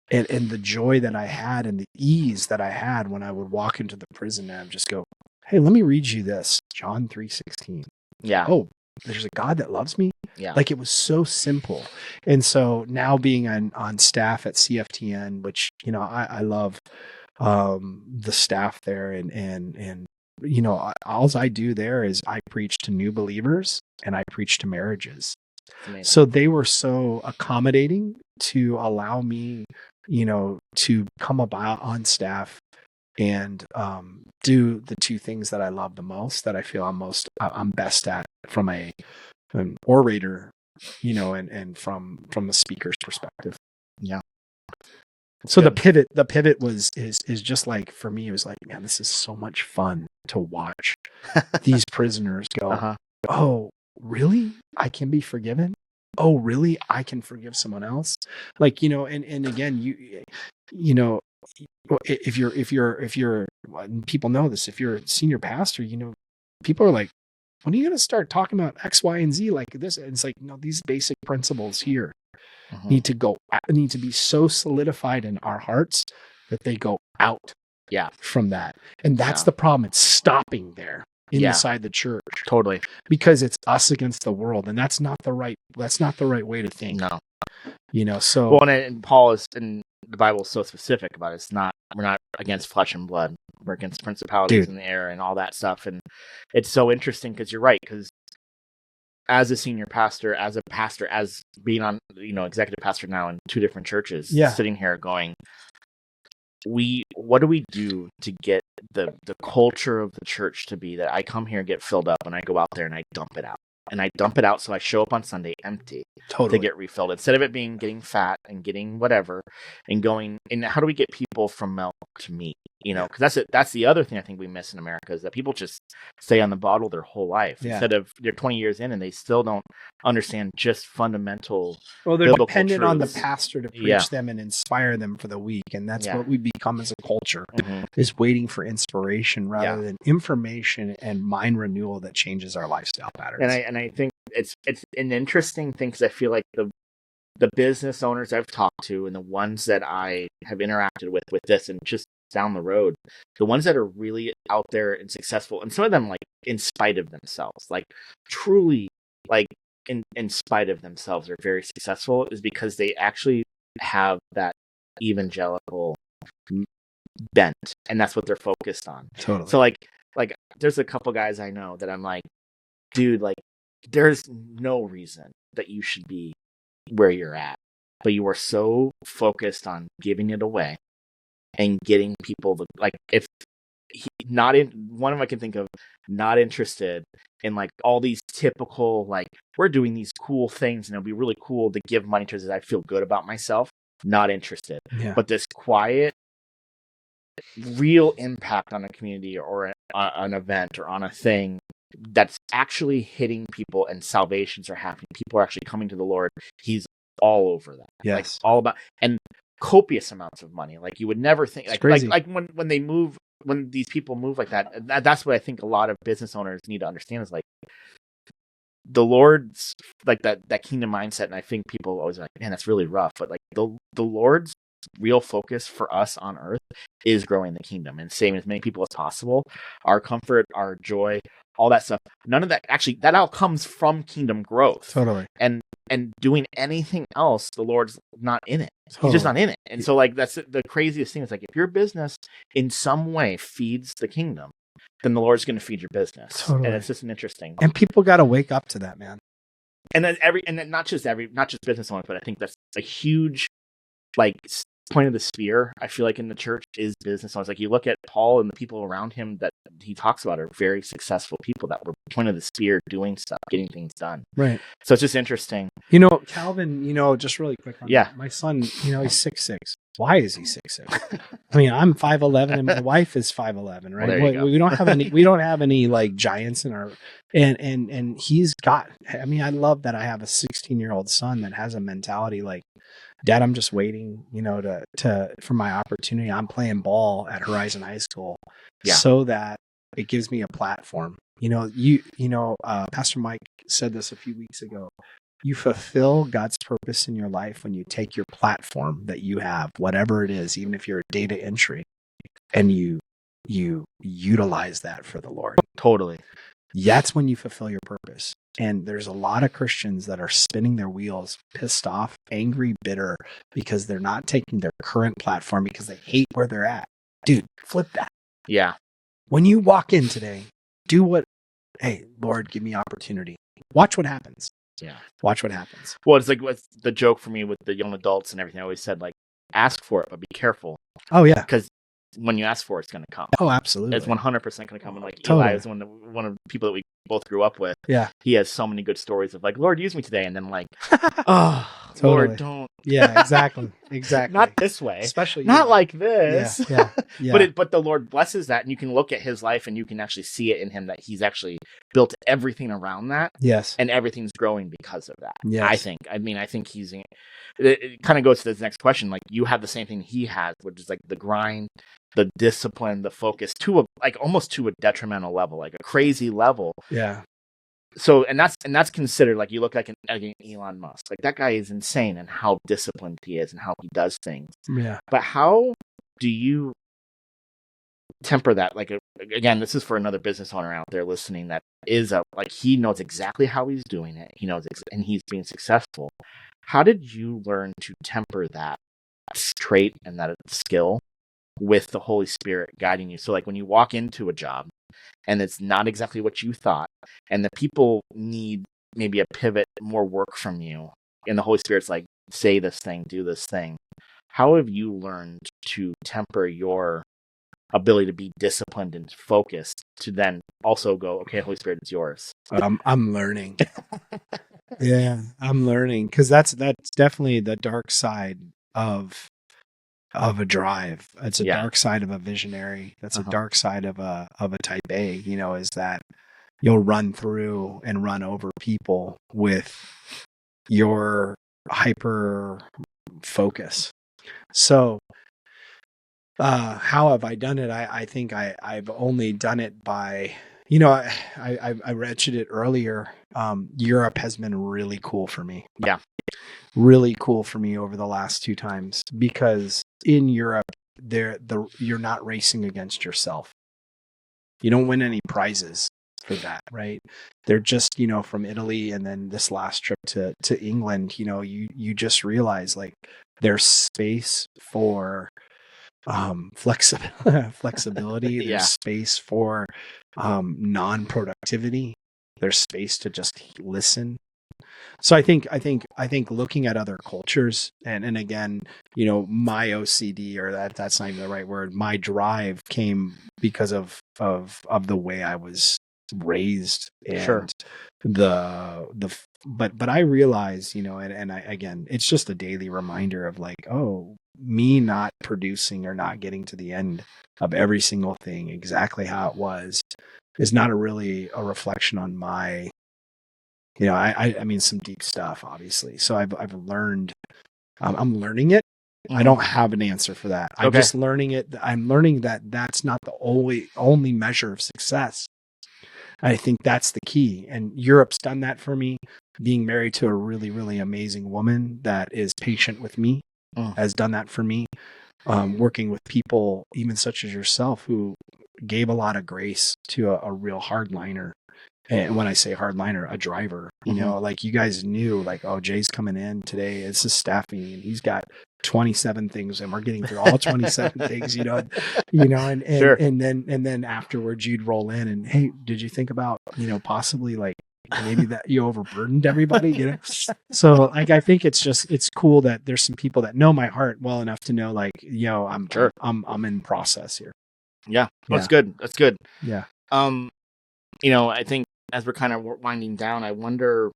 And the joy that I had and the ease that I had when I would walk into the prison and just go, hey, let me read you this, John 3:16. Yeah. Oh, there's a God that loves me. Yeah. Like, it was so simple. And so now being on staff at CFTN, which, you know, I love the staff there, and you know, all I do there is I preach to new believers and I preach to marriages. So they were so accommodating to allow me, you know, to come about on staff and do the two things that I love the most, that I feel I'm best at from an orator, you know, and from the speaker's perspective. Yeah. So good. The pivot is just like, for me, it was like, man, this is so much fun to watch these prisoners go, oh, really? I can be forgiven? Oh, really? I can forgive someone else? Like, you know, and again, you know, if you're, people know this, if you're a senior pastor, you know, people are like, when are you going to start talking about X, Y, and Z like this? And it's like, no, these basic principles here need to be so solidified in our hearts that they go out from that. And that's the problem. It's stopping there inside the church. Totally. Because it's us against the world. And that's not the right way to think. No. You know, so. Well, and Paul is, in the Bible, is so specific about it. We're not against flesh and blood. We're against principalities in the air and all that stuff. And it's so interesting because you're right. Because as a senior pastor, as being on, you know, executive pastor now in 2 different churches, sitting here going, what do we do to get the culture of the church to be that I come here and get filled up and I go out there and I dump it out. And I dump it out so I show up on Sunday empty to get refilled. Instead of it getting fat and getting whatever and going, and how do we get people from milk to meat? You know, because that's the other thing I think we miss in America, is that people just stay on the bottle their whole life instead of they're 20 years in and they still don't understand just fundamental. Well, they're dependent on the pastor to preach them and inspire them for the week, and that's what we become as a culture: is waiting for inspiration rather than information and mind renewal that changes our lifestyle patterns. And I think it's an interesting thing, because I feel like the business owners I've talked to and the ones that I have interacted with this and just down the road, the ones that are really out there and successful, and some of them like in spite of themselves, like truly like in spite of themselves are very successful, is because they actually have that evangelical bent, and that's what they're focused on. Totally. So like there's a couple guys I know that I'm like, dude, like there's no reason that you should be where you're at, but you are so focused on giving it away and getting people to, like, if not in one of them I can think of, not interested in like all these typical, like, we're doing these cool things and it'll be really cool to give money to this, I feel good about myself, not interested. But this quiet, real impact on a community or an event or on a thing that's actually hitting people and salvations are happening, people are actually coming to the Lord, he's all over that. Like all about, and copious amounts of money, like you would never think, like when they move, when these people move like that, that's what I think a lot of business owners need to understand, is like the Lord's, like that kingdom mindset. And I think people always are like, man, that's really rough, but like the Lord's real focus for us on earth is growing the kingdom and saving as many people as possible. Our comfort, our joy, all that stuff. None of that actually, that all comes from kingdom growth. Totally. And doing anything else, the Lord's not in it. Totally. He's just not in it. And so like that's the craziest thing is like if your business in some way feeds the kingdom, then the Lord's going to feed your business. Totally. And it's just an interesting. And people got to wake up to that, man. And then not just business owners, but I think that's a huge like point of the spear. I feel like in the church is business owners. Like you look at Paul and the people around him that he talks about are very successful people that were point of the spear, doing stuff, getting things done. Right. So it's just interesting. Calvin, just really quick on that. My son, he's 6'6". Why is he 6'6"? I mean, I'm 5'11" and my wife is 5'11", right? Well, we don't have any like giants in our and he's got, I mean, I love that I have a 16-year-old son that has a mentality like, Dad, I'm just waiting, for my opportunity. I'm playing ball at Horizon High School so that it gives me a platform. Pastor Mike said this a few weeks ago. You fulfill God's purpose in your life when you take your platform that you have, whatever it is, even if you're a data entry, and you utilize that for the Lord. Totally. That's when you fulfill your purpose. And there's a lot of Christians that are spinning their wheels, pissed off, angry, bitter, because they're not taking their current platform because they hate where they're at. Dude, flip that. Yeah. When you walk in today, hey, Lord, give me opportunity. Watch what happens. Yeah. Watch what happens. Well, it's like what's the joke for me with the young adults and everything. I always said, like, ask for it, but be careful. Oh, yeah. Because when you ask for it, it's going to come. Oh, absolutely. It's 100% going to come. And like Totally. Eli is one of the people that we both grew up with. Yeah. He has so many good stories of like, Lord, use me today. And then like, oh, totally. Lord, don't. Yeah, exactly. Not this way. Especially not like this. Yeah. But the Lord blesses that, and you can look at his life and you can actually see it in him that he's actually built everything around that. Yes. And everything's growing because of that. Yes. I think it kind of goes to this next question. Like you have the same thing he has, which is like the grind, the discipline, the focus almost to a detrimental level, like a crazy level. Yeah. So, and that's considered like you look like an Elon Musk. Like that guy is insane in how disciplined he is and how he does things. Yeah. But how do you temper that? Like again, this is for another business owner out there listening that is he knows exactly how he's doing it. He knows and he's being successful. How did you learn to temper that trait and that skill with the Holy Spirit guiding you? So like when you walk into a job and it's not exactly what you thought, and the people need maybe a pivot, more work from you, and the Holy Spirit's like, say this thing, do this thing. How have you learned to temper your ability to be disciplined and focused to then also go, okay, Holy Spirit, it's yours? I'm learning. Yeah, I'm learning because that's definitely the dark side of a drive. It's a dark side of a visionary. That's a dark side of a type A, is that you'll run through and run over people with your hyper focus. So how have I done it? I think I've only done it by, I mentioned it earlier. Europe has been really cool for me. Yeah. Really cool for me over the last 2 times because in Europe, you're not racing against yourself. You don't win any prizes for that, right? They're just, from Italy and then this last trip to England, you just realize like there's space for flexibility. There's space for non-productivity. There's space to just listen. So I think looking at other cultures and again, my OCD or that's not even the right word. My drive came because of the way I was raised and sure. But I realize, and I, again, it's just a daily reminder of like, oh, me not producing or not getting to the end of every single thing exactly how it was is not really a reflection on my, I mean, some deep stuff, obviously. So I've learned, I'm learning it. I don't have an answer for that. I'm just learning it. I'm learning that that's not the only measure of success. I think that's the key. And Europe's done that for me, being married to a really, really amazing woman that is patient with me has done that for me. Working with people, even such as yourself, who gave a lot of grace to a real hardliner. And when I say hardliner, a driver, like you guys knew, like, oh, Jay's coming in today. It's a staff meeting, and he's got 27 things, and we're getting through all 27 things, Sure. and then afterwards you'd roll in and, hey, did you think about, possibly like maybe that you overburdened everybody, So like, I think it's cool that there's some people that know my heart well enough to know, like, I'm in process here. Yeah. That's good. That's good. Yeah. I think as we're kind of winding down, I wonder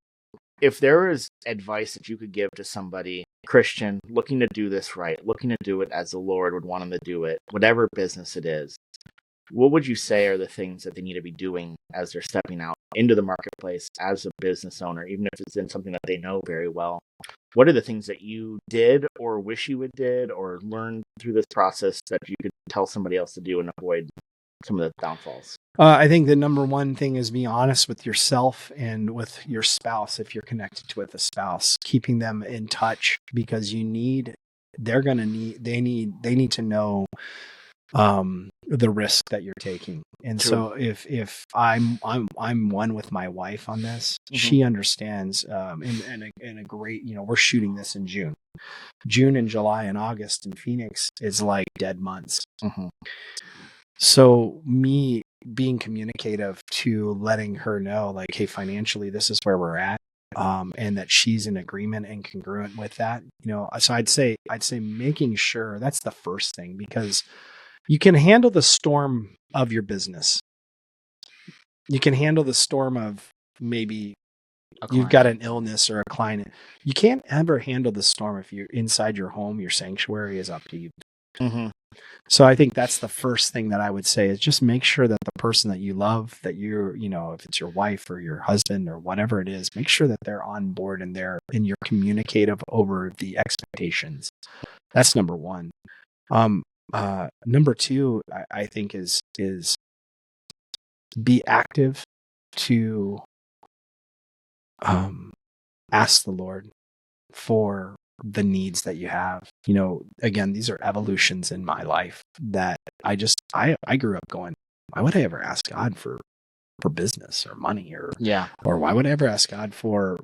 if there is advice that you could give to somebody, Christian, looking to do this right, looking to do it as the Lord would want them to do it, whatever business it is. What would you say are the things that they need to be doing as they're stepping out into the marketplace as a business owner, even if it's in something that they know very well? What are the things that you did or wish you would did or learned through this process that you could tell somebody else to do and avoid some of the downfalls? I think the number one thing is be honest with yourself and with your spouse. If you're connected with a spouse, keeping them in touch, because they need to know the risk that you're taking. And True. so if I'm one with my wife on this, she understands, in a great, we're shooting this in June and July and August in Phoenix is like dead months. So me being communicative to letting her know, like, hey, financially, this is where we're at. And that she's in agreement and congruent with that, so I'd say making sure that's the first thing, because you can handle the storm of your business. You can handle the storm of maybe you've got an illness or a client. You can't ever handle the storm if you're inside your home. Your sanctuary is up to you. So I think that's the first thing that I would say, is just make sure that the person that you love, that you're, if it's your wife or your husband or whatever it is, make sure that they're on board and you're communicative over the expectations. That's number one. Number two, I think is be active to ask the Lord for the needs that you have. Again, these are evolutions in my life that I grew up going, why would I ever ask God for business or money or why would I ever ask God for,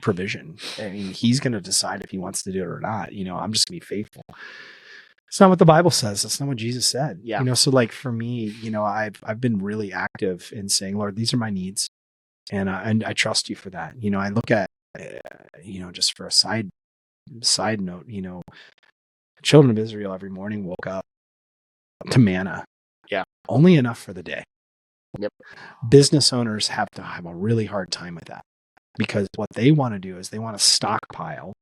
provision? I mean, he's going to decide if he wants to do it or not. I'm just gonna be faithful. It's not what the Bible says. That's not what Jesus said. So like for me, I've been really active in saying, Lord, these are my needs. And I trust you for that. I look at, just for a side note, children of Israel every morning woke up to manna. Only enough for the day. Business owners have to have a really hard time with that, because what they want to do is they want to stockpile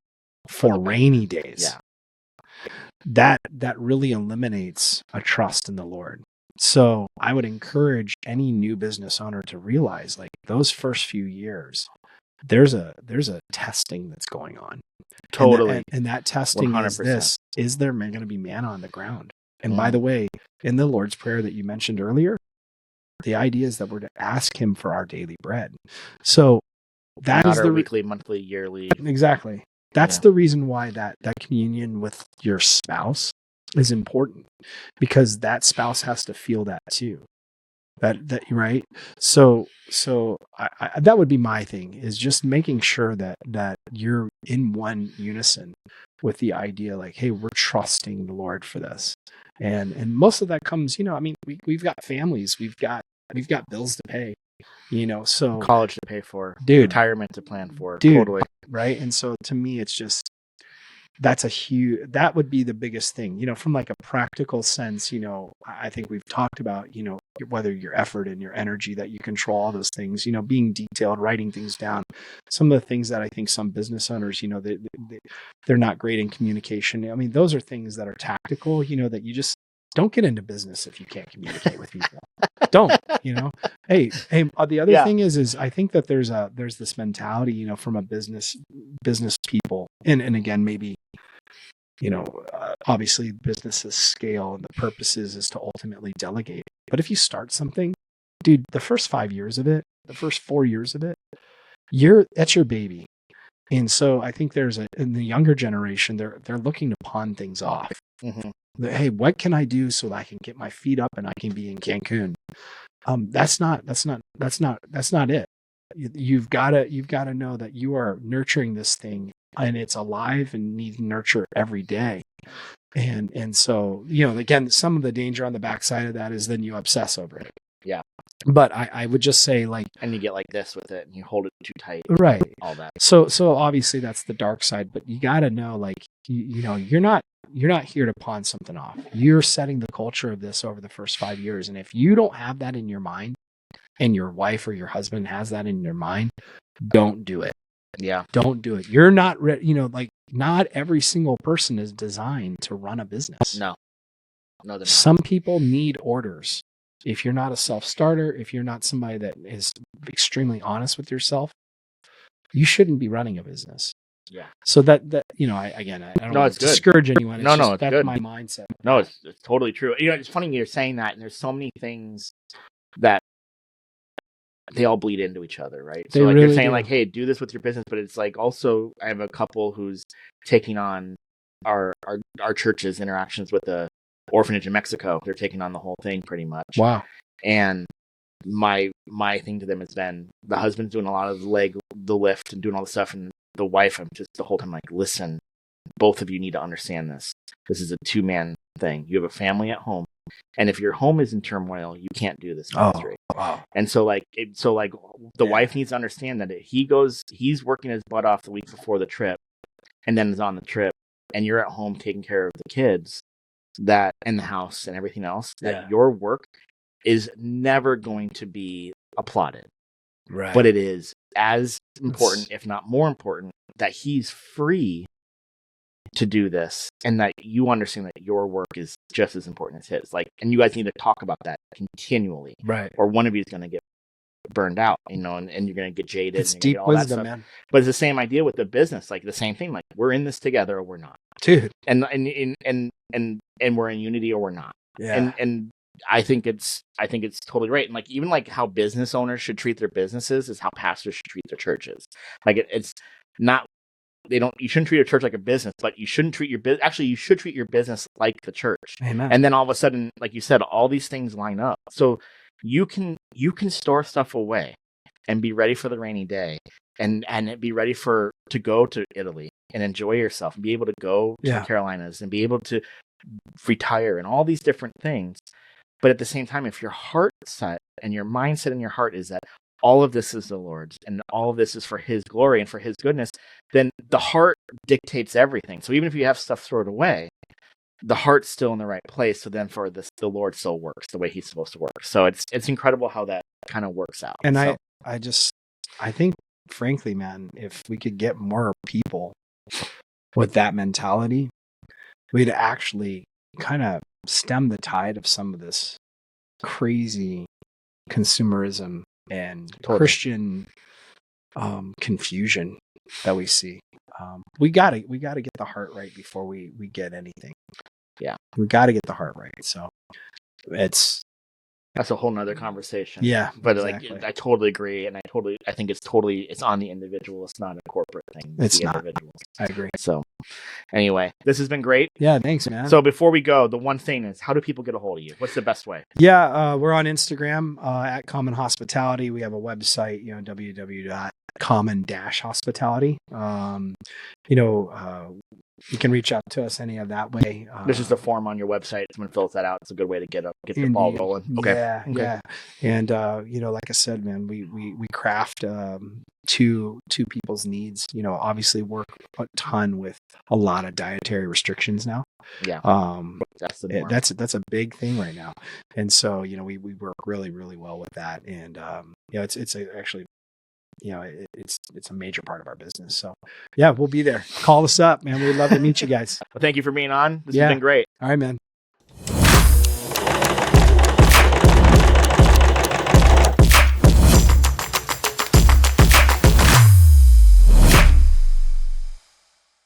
for rainy days. That really eliminates a trust in the Lord. So I would encourage any new business owner to realize, like, those first few years, there's a testing that's going on. Totally. And that testing 100%. Is this: is there going to be manna on the ground? And by the way, in the Lord's Prayer that you mentioned earlier, the idea is that we're to ask him for our daily bread. So that not is our weekly, monthly, yearly. Exactly. That's the reason why that communion with your spouse is important, because that spouse has to feel that too. That right. So I that would be my thing, is just making sure that you're in one unison with the idea, like, hey, we're trusting the Lord for this. And most of that comes, we've got families, we've got bills to pay, so college to pay for, dude, retirement to plan for, totally. Right. And so to me, it's just, that would be the biggest thing, from like a practical sense. I think we've talked about, whether your effort and your energy, that you control all those things, being detailed, writing things down. Some of the things that I think some business owners, they're not great in communication. I mean, those are things that are tactical, that you just don't get into business if you can't communicate with people. Don't, hey, the other thing is I think that there's this mentality, from a business people. And again, maybe, obviously businesses scale, and the purpose is to ultimately delegate. But if you start something, dude, the first 5 years of it, the first 4 years of it, that's your baby. And so I think in the younger generation, they're looking to pawn things off. Mhm. Hey, what can I do so that I can get my feet up and I can be in Cancun? That's not it. You've got to know that you are nurturing this thing and it's alive and needs nurture every day. And so, again, some of the danger on the backside of that is then you obsess over it. Yeah. But I would just say, like, and you get like this with it and you hold it too tight. right. All that. So obviously that's the dark side, but you got to know, like, you're not here to pawn something off. You're setting the culture of this over the first 5 years. And if you don't have that in your mind and your wife or your husband has that in their mind, don't do it. Yeah. Don't do it. You're not ready. Like, not every single person is designed to run a business. No, they're not. Some people need orders. If you're not a self-starter, if you're not somebody that is extremely honest with yourself, you shouldn't be running a business. Yeah. So that I don't want to discourage anyone. That's good. my mindset. No, it's totally true. It's funny you're saying that, and there's so many things that they all bleed into each other, right? So like, you're saying like, hey, do this with your business, but it's like also I have a couple who's taking on our church's interactions with the orphanage in Mexico. They're taking on the whole thing pretty much. Wow. And my thing to them has been the husband's doing a lot of the lift and doing all the stuff, and the wife, I'm just the whole time like, listen, both of you need to understand this. This is a 2-man thing. You have a family at home, and if your home is in turmoil, you can't do this ministry. Wow. And so the wife needs to understand that he's working his butt off the week before the trip, and then is on the trip, and you're at home taking care of the kids that and the house and everything else. That your work is never going to be applauded. Right. But it is as important, if not more important, that he's free to do this, and that you understand that your work is just as important as his. Like, and you guys need to talk about that continually, right? Or one of you is going to get burned out, and you're going to get jaded. It's and deep wisdom, man. But it's the same idea with the business, like the same thing. Like, we're in this together, or we're not, dude. And we're in unity, or we're not. Yeah. And I think it's totally right. And like, even like how business owners should treat their businesses is how pastors should treat their churches. Like, it's not. You shouldn't treat a church like a business, but you shouldn't treat your business. Actually, you should treat your business like the church. Amen. And then all of a sudden, like you said, all these things line up. So you can store stuff away and be ready for the rainy day, and be ready to go to Italy and enjoy yourself, and be able to go to the Carolinas and be able to retire and all these different things. But at the same time, if your heart set and your mindset in your heart is that all of this is the Lord's and all of this is for His glory and for His goodness, then the heart dictates everything. So even if you have stuff thrown away, the heart's still in the right place. So then for this, the Lord still works the way He's supposed to work. So it's incredible how that kind of works out. And I think, frankly, man, if we could get more people with that mentality, we'd actually kind of stem the tide of some of this crazy consumerism and Christian confusion that we see. We gotta get the heart right before we get anything. Yeah, we gotta get the heart right. So that's a whole nother conversation. Yeah, but exactly. Like, I totally agree, and I think it's on the individual. It's not a corporate thing. It's not. Individuals. I agree. So anyway, this has been great. Yeah, thanks, man. So before we go, the one thing is, how do people get a hold of you? What's the best way? Yeah, we're on Instagram at Common Hospitality. We have a website, www.common-hospitality. You can reach out to us any of that way. There's just a form on your website. Someone fills that out. It's a good way to get the ball rolling. Okay. Yeah. And like I said, man, we craft to people's needs. Obviously work a ton with a lot of dietary restrictions now. Yeah. That's a big thing right now. And so, we work really, really well with that. And it's a major part of our business. So yeah, we'll be there. Call us up, man. We'd love to meet you guys. Well, thank you for being on. This has been great. All right, man.